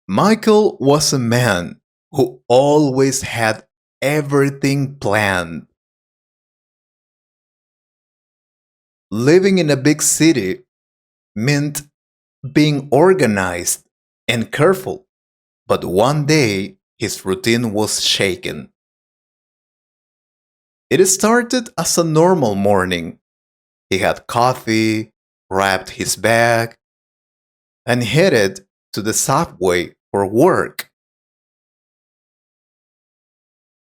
Michael was a man who always had everything planned. Living in a big city meant being organized and careful, but one day his routine was shaken. It started as a normal morning. He had coffee, grabbed his bag, and headed to the subway for work.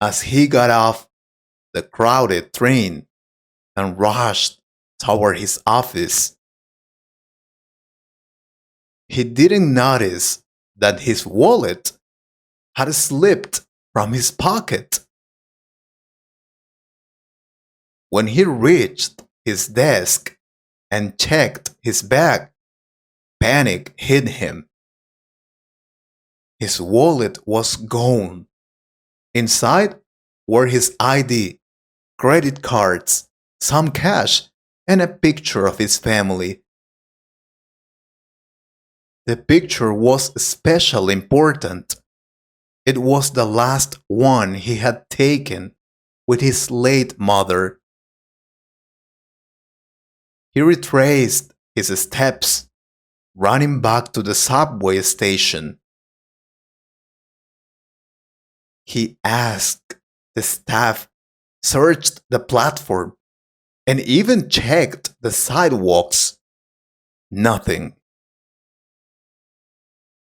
As he got off the crowded train and rushed toward his office, he didn't notice that his wallet had slipped from his pocket. When he reached his desk and checked his bag, panic hit him. His wallet was gone. Inside were his ID, credit cards, some cash, and a picture of his family. The picture was especially important. It was the last one he had taken with his late mother. He retraced his steps, running back to the subway station. He asked the staff, searched the platform, and even checked the sidewalks. Nothing.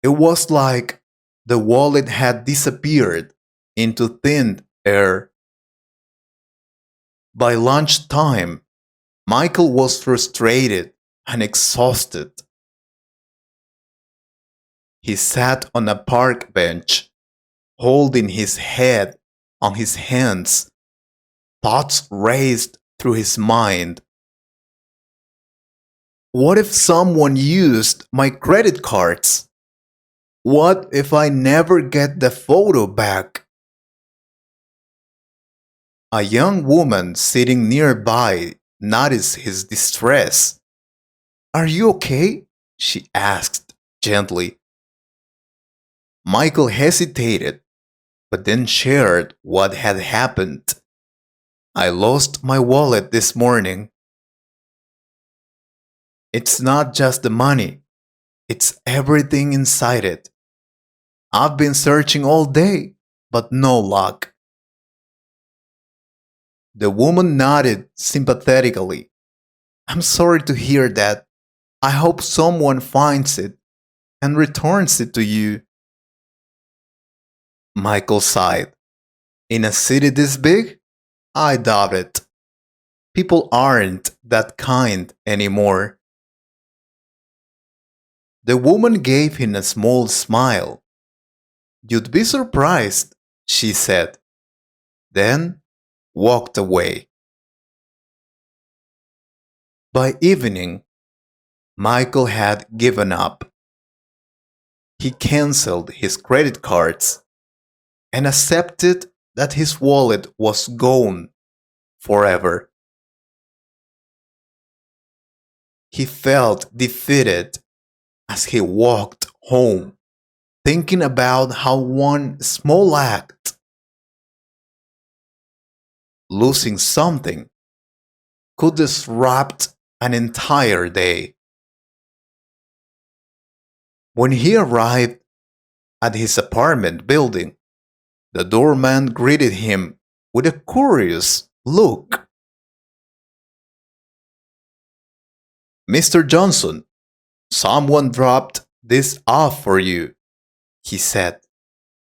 It was like the wallet had disappeared into thin air. By lunchtime, Michael was frustrated and exhausted. He sat on a park bench, holding his head on his hands. Thoughts raced through his mind. What if someone used my credit cards? What if I never get the photo back? A young woman sitting nearby noticed his distress. Are you okay? She asked gently. Michael hesitated, but then shared what had happened. I lost my wallet this morning. It's not just the money, it's everything inside it. I've been searching all day, but no luck. The woman nodded sympathetically. I'm sorry to hear that. I hope someone finds it and returns it to you. Michael sighed. In a city this big? I doubt it. People aren't that kind anymore. The woman gave him a small smile. You'd be surprised, she said, then walked away. By evening, Michael had given up. He canceled his credit cards and accepted that his wallet was gone forever. He felt defeated as he walked home, thinking about how one small act, losing something, could disrupt an entire day. When he arrived at his apartment building, the doorman greeted him with a curious look. Mr. Johnson, someone dropped this off for you, he said,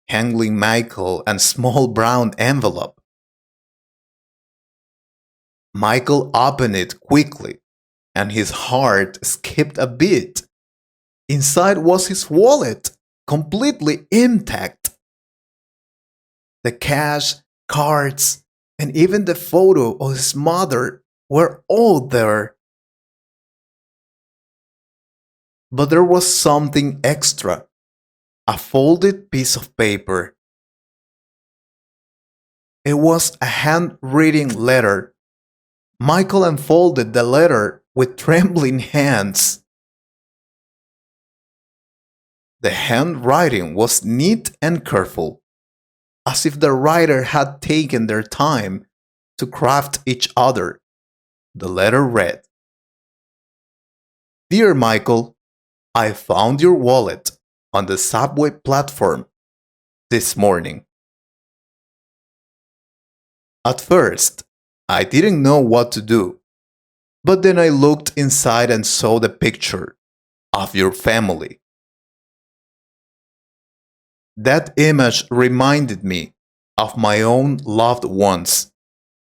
handing Michael a small brown envelope. Michael opened it quickly, and his heart skipped a beat. Inside was his wallet, completely intact. The cash, cards, and even the photo of his mother were all there. But there was something extra, a folded piece of paper. It was a handwritten letter. Michael unfolded the letter with trembling hands. The handwriting was neat and careful, as if the writer had taken their time to craft each other. The letter read, "Dear Michael, I found your wallet on the subway platform this morning. At first, I didn't know what to do, but then I looked inside and saw the picture of your family. That image reminded me of my own loved ones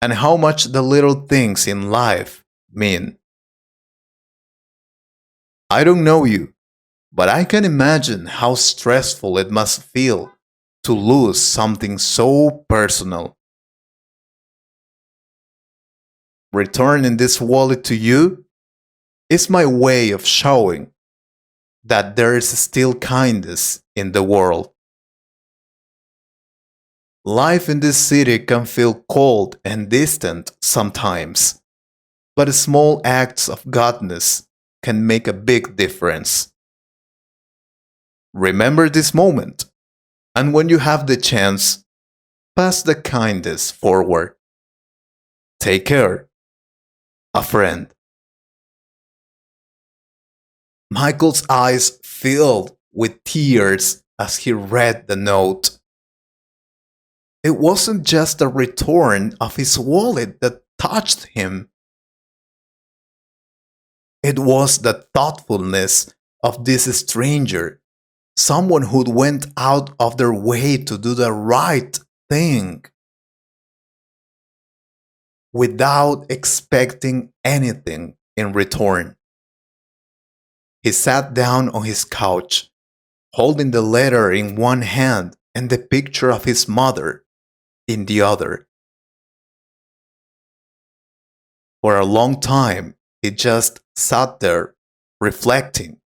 and how much the little things in life mean. I don't know you, but I can imagine how stressful it must feel to lose something so personal. Returning this wallet to you is my way of showing that there is still kindness in the world. Life in this city can feel cold and distant sometimes, but small acts of kindness can make a big difference. Remember this moment, and when you have the chance, pass the kindness forward. Take care, a friend." Michael's eyes filled with tears as he read the note. It wasn't just the return of his wallet that touched him. It was the thoughtfulness of this stranger, someone who went out of their way to do the right thing without expecting anything in return. He sat down on his couch, holding the letter in one hand and the picture of his mother in the other. For a long time, he just sat there, reflecting.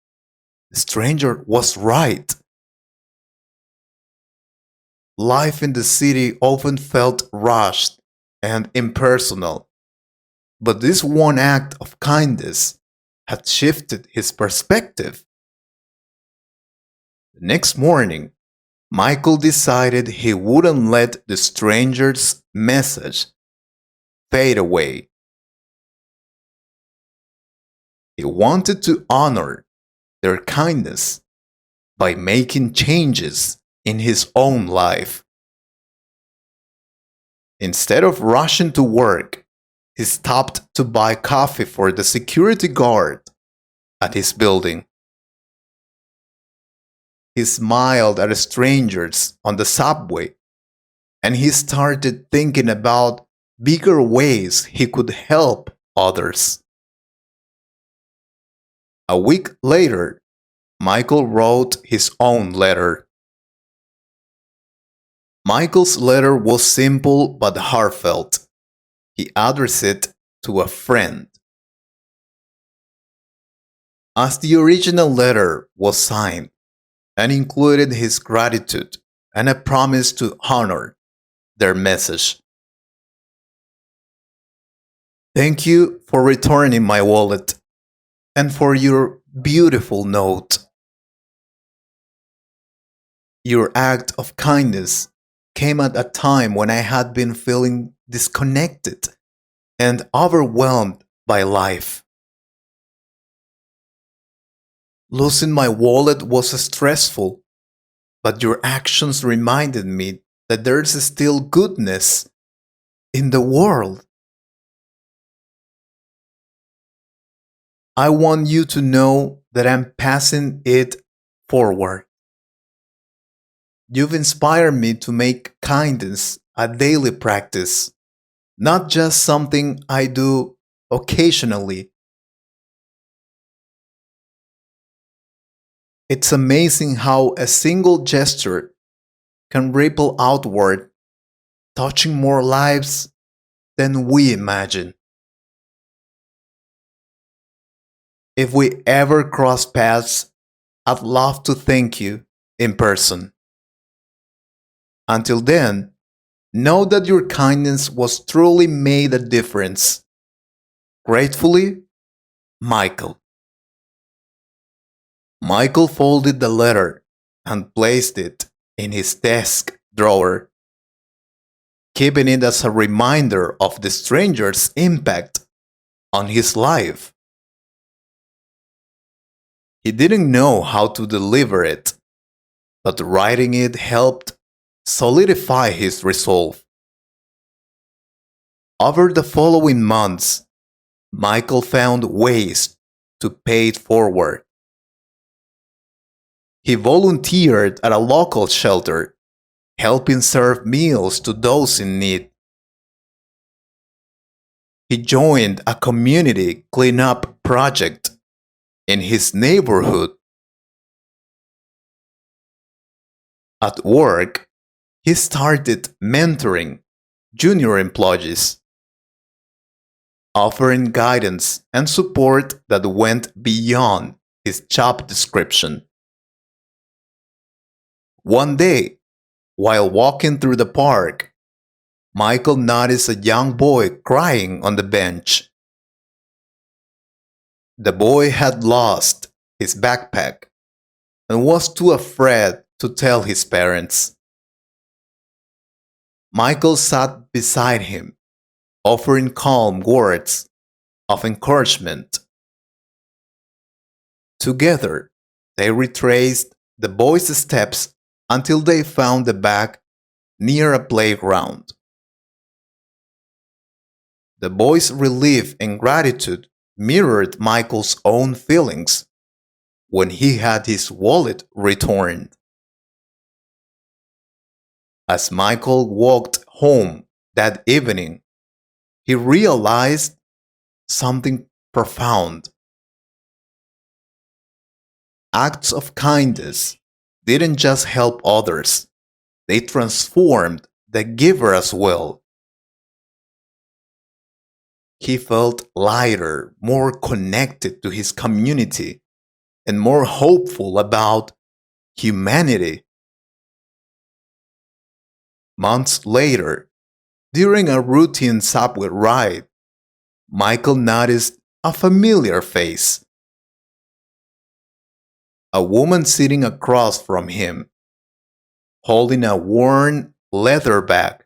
The stranger was right. Life in the city often felt rushed and impersonal, but this one act of kindness had shifted his perspective. The next morning, Michael decided he wouldn't let the stranger's message fade away. He wanted to honor their kindness by making changes in his own life. Instead of rushing to work, he stopped to buy coffee for the security guard at his building. He smiled at strangers on the subway, and he started thinking about bigger ways he could help others. A week later, Michael wrote his own letter. Michael's letter was simple but heartfelt. He addressed it to a friend. As the original letter was signed and included his gratitude and a promise to honor their message. "Thank you for returning my wallet and for your beautiful note. Your act of kindness came at a time when I had been feeling disconnected and overwhelmed by life. Losing my wallet was stressful, but your actions reminded me that there's still goodness in the world. I want you to know that I'm passing it forward. You've inspired me to make kindness a daily practice, not just something I do occasionally. It's amazing how a single gesture can ripple outward, touching more lives than we imagine. If we ever cross paths, I'd love to thank you in person. Until then, know that your kindness was truly made a difference. Gratefully, Michael." Michael folded the letter and placed it in his desk drawer, keeping it as a reminder of the stranger's impact on his life. He didn't know how to deliver it, but writing it helped solidify his resolve. Over the following months, Michael found ways to pay it forward. He volunteered at a local shelter, helping serve meals to those in need. He joined a community cleanup project in his neighborhood. At work, he started mentoring junior employees, offering guidance and support that went beyond his job description. One day, while walking through the park, Michael noticed a young boy crying on the bench. The boy had lost his backpack and was too afraid to tell his parents. Michael sat beside him, offering calm words of encouragement. Together, they retraced the boy's steps until they found the bag near a playground. The boy's relief and gratitude mirrored Michael's own feelings when he had his wallet returned. As Michael walked home that evening, he realized something profound. Acts of kindness didn't just help others, they transformed the giver as well. He felt lighter, more connected to his community, and more hopeful about humanity. Months later, during a routine subway ride, Michael noticed a familiar face. A woman sitting across from him, holding a worn leather bag.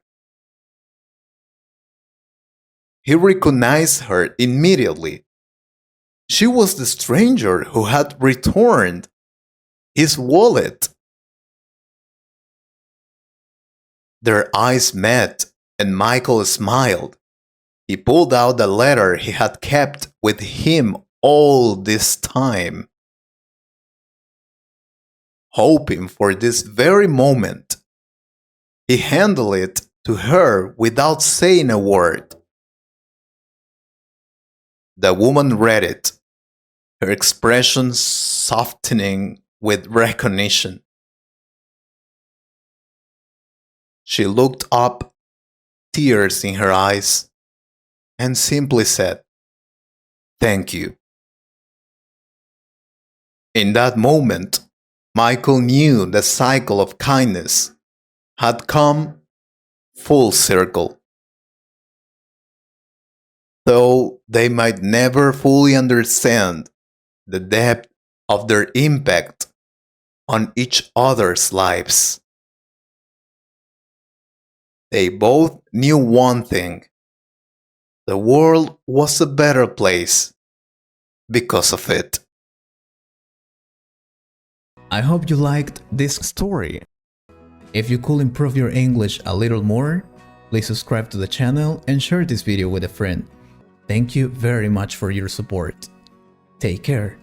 He recognized her immediately. She was the stranger who had returned his wallet. Their eyes met, and Michael smiled. He pulled out the letter he had kept with him all this time, hoping for this very moment. He handed it to her without saying a word. The woman read it, her expression softening with recognition. She looked up, tears in her eyes, and simply said, "Thank you." In that moment, Michael knew the cycle of kindness had come full circle. Though they might never fully understand the depth of their impact on each other's lives, they both knew one thing: the world was a better place because of it. I hope you liked this story. If you could improve your English a little more, please subscribe to the channel and share this video with a friend. Thank you very much for your support. Take care.